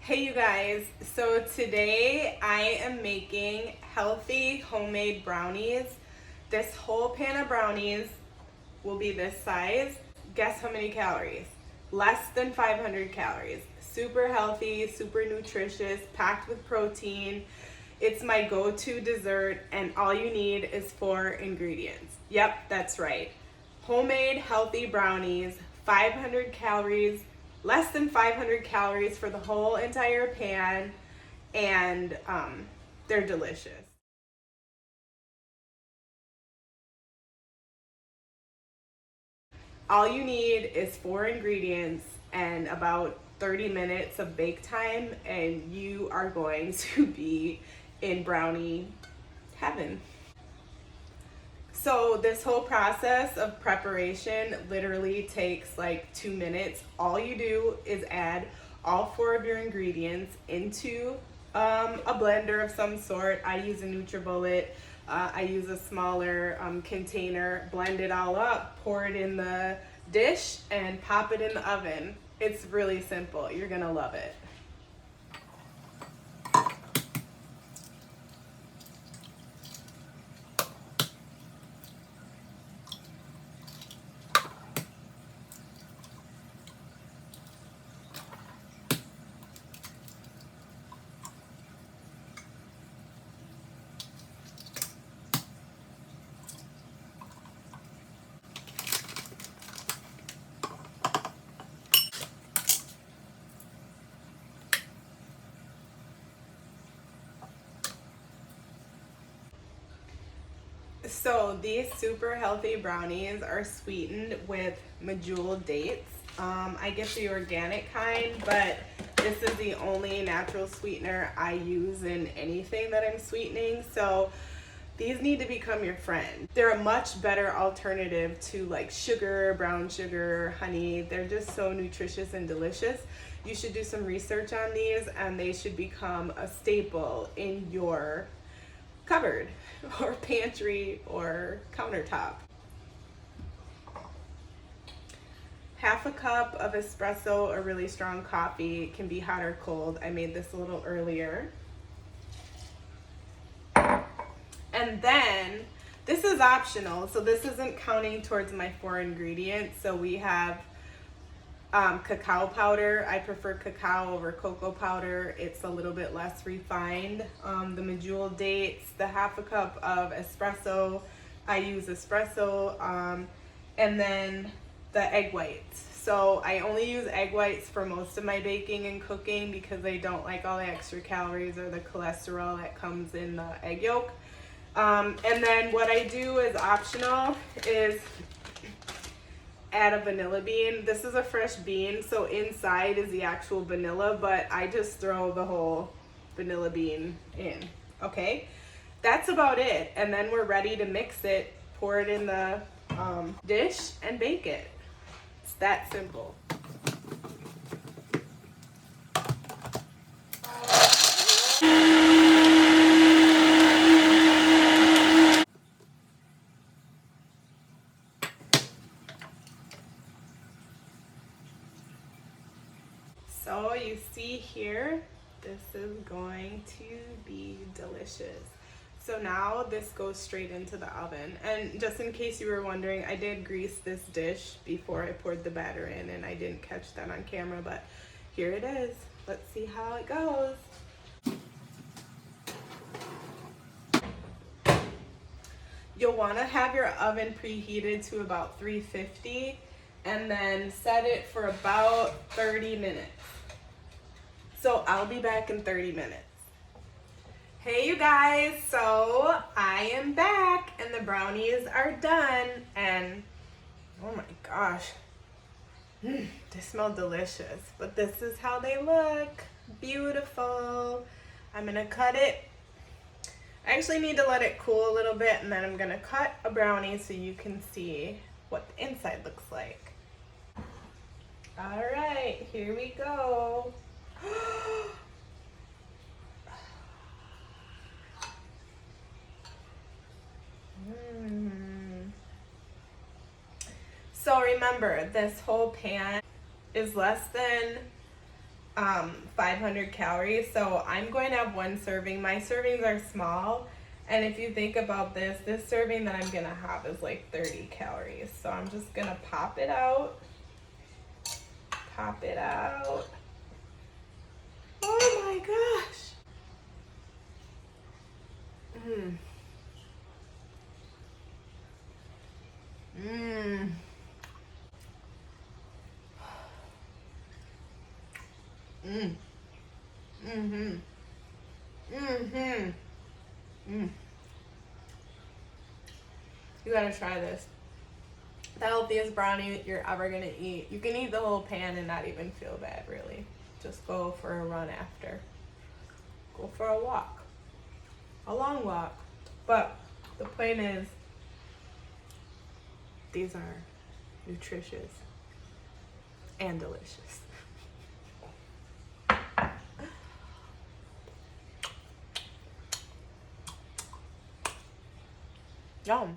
Hey you guys, so today I am making healthy homemade brownies. This whole pan of brownies will be this size. Guess how many calories? Less than 500 calories. Super healthy, super nutritious, packed with protein. It's my go-to dessert and all you need is 4 ingredients. Yep, that's right. Homemade healthy brownies, 500 calories, less than 500 calories for the whole entire pan, and they're delicious. All you need is 4 ingredients and about 30 minutes of bake time, and you are going to be in brownie heaven. So this whole process of preparation literally takes like 2 minutes. All you do is add all 4 of your ingredients into a blender of some sort. I use a NutriBullet. I use a smaller container. Blend it all up, pour it in the dish, and pop it in the oven. It's really simple. You're gonna love it. So these super healthy brownies are sweetened with medjool dates. I get the organic kind, but this is the only natural sweetener I use in anything that I'm sweetening. So these need to become your friend. They're a much better alternative to like sugar, brown sugar, honey. They're just so nutritious and delicious. You should do some research on these and they should become a staple in your cupboard or pantry or countertop. Half a cup of espresso or really strong coffee. It can be hot or cold. I made this a little earlier. And then this is optional, so this isn't counting towards my 4 ingredients. So we have cacao powder. I prefer cacao over cocoa powder. It's a little bit less refined. The medjool dates, the half a cup of espresso. I use espresso, and then the egg whites. So I only use egg whites for most of my baking and cooking because I don't like all the extra calories or the cholesterol that comes in the egg yolk. And then what I do is optional is add a vanilla bean. This is a fresh bean, so inside is the actual vanilla, but I just throw the whole vanilla bean in, okay? That's about it, and then we're ready to mix it, pour it in the dish, and bake it. It's that simple. So you see here, this is going to be delicious. So now this goes straight into the oven. And just in case you were wondering, I did grease this dish before I poured the batter in and I didn't catch that on camera, but here it is. Let's see how it goes. You'll want to have your oven preheated to about 350 and then set it for about 30 minutes. So I'll be back in 30 minutes. Hey you guys, so I am back and the brownies are done and oh my gosh, they smell delicious, but this is how they look. Beautiful. I'm gonna cut it. I actually need to let it cool a little bit and then I'm gonna cut a brownie so you can see what the inside looks like. All right, here we go. So remember, this whole pan is less than 500 calories. So I'm going to have one serving. My servings are small. And if you think about this serving that I'm going to have is like 30 calories. So I'm just going to pop it out. Pop it out. Oh my gosh. Mmm. Mmm. Mmm. Mm-hmm. Mm-hmm. Mm. You gotta try this. The healthiest brownie you're ever gonna eat. You can eat the whole pan and not even feel bad, really. Just go for a run after. Go for a walk. A long walk. But the point is, these are nutritious and delicious. Yum.